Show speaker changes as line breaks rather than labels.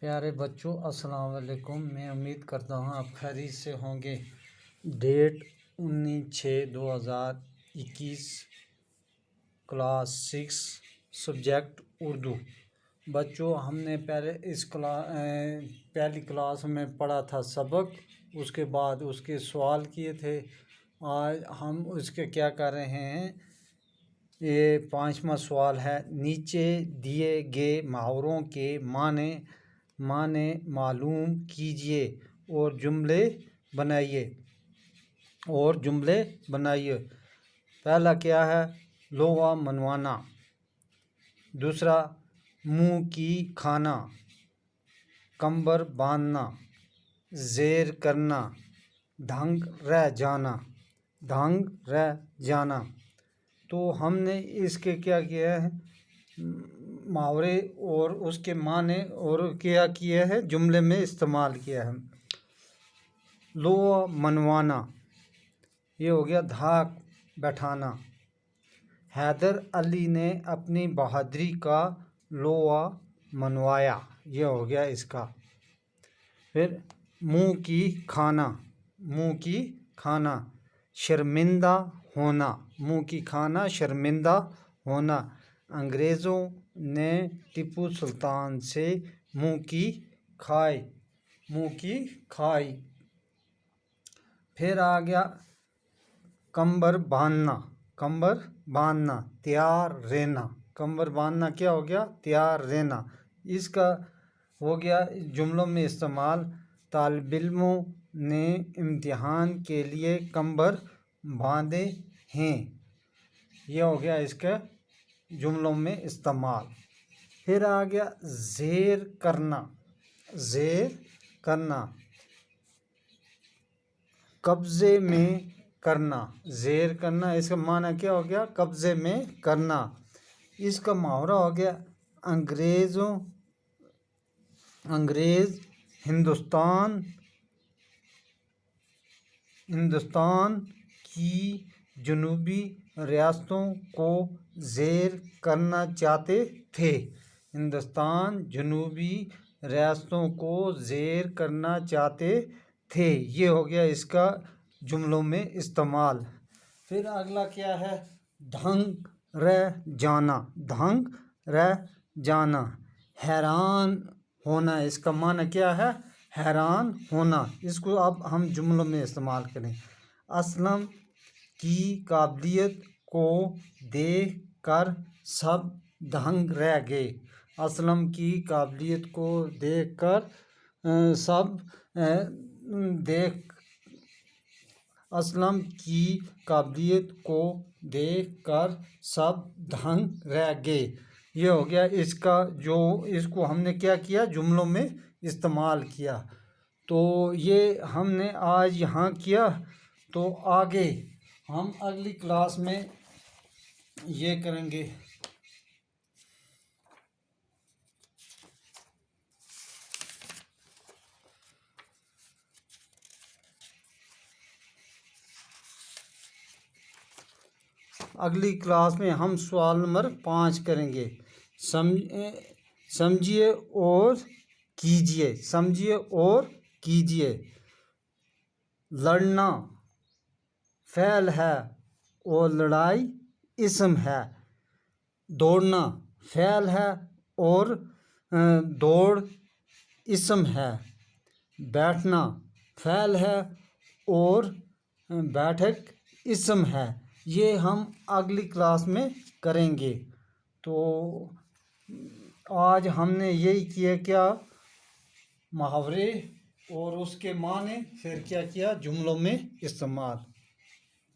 پیارے بچوں السلام علیکم، میں امید کرتا ہوں آپ خیریت سے ہوں گے۔ Date 19/6/2021، class 6، subject Urdu. بچوں ہم نے پہلی کلاس میں پڑھا تھا سبق، اس کے بعد اس کے سوال کیے تھے۔ آج ہم اس کے کیا کر رہے ہیں، یہ 5واں سوال ہے۔ نیچے دیے گئے محاوروں کے معنی معلوم کیجیے اور جملے بنائیے۔ پہلا کیا ہے، لوہا منوانا۔ دوسرا، منہ کی کھانا، کمبر باندھنا، زیر کرنا، دھنگ رہ جانا۔ تو ہم نے اس کے کیا کیا ہے، محاورے اور اس کے معنی اور کیا کیا ہے، جملے میں استعمال کیا ہے۔ لوہا منوانا، یہ ہو گیا دھاک بٹھانا۔ حیدر علی نے اپنی بہادری کا لوہا منوایا، یہ ہو گیا اس کا۔ پھر منہ کی کھانا، شرمندہ ہونا۔ منہ کی کھانا، شرمندہ ہونا۔ انگریزوں نے ٹیپو سلطان سے منہ کی کھائی۔ پھر آ گیا کمبر باندھنا، تیار رہنا۔ کمبر باندھنا کیا ہو گیا، تیار رہنا۔ اس کا ہو گیا جملوں میں استعمال۔ طالب علموں نے امتحان کے لیے کمبر باندھے ہیں، یہ ہو گیا اس کا جملوں میں استعمال۔ پھر آ گیا زیر کرنا، قبضے میں کرنا۔ زیر کرنا، اس کا معنی کیا ہو گیا، قبضے میں کرنا۔ اس کا محاورہ ہو گیا انگریز ہندوستان کی جنوبی ریاستوں کو زیر کرنا چاہتے تھے۔ ہندوستان جنوبی ریاستوں کو زیر کرنا چاہتے تھے، یہ ہو گیا اس کا جملوں میں استعمال۔ پھر اگلا کیا ہے، دھنگ رہ جانا، حیران ہونا۔ اس کا معنی کیا ہے، حیران ہونا۔ اس کو اب ہم جملوں میں استعمال کریں۔ اسلم کی قابلیت کو دیکھ کر سب دنگ رہ گئے۔ اسلم کی قابلیت کو دیکھ کر سب دنگ رہ گئے، یہ ہو گیا اس کا اس کو ہم نے کیا کیا، جملوں میں استعمال کیا۔ تو یہ ہم نے آج یہاں کیا، تو آگے ہم اگلی کلاس میں یہ کریں گے۔ اگلی کلاس میں ہم سوال نمبر 5 کریں گے۔ سمجھیے اور کیجیے۔ لڑنا فعل ہے اور لڑائی اسم ہے۔ دوڑنا فعل ہے اور دوڑ اسم ہے۔ بیٹھنا فعل ہے اور بیٹھک اسم ہے۔ یہ ہم اگلی کلاس میں کریں گے۔ تو آج ہم نے یہی کیا محاورے اور اس کے معنی، پھر کیا جملوں میں استعمال۔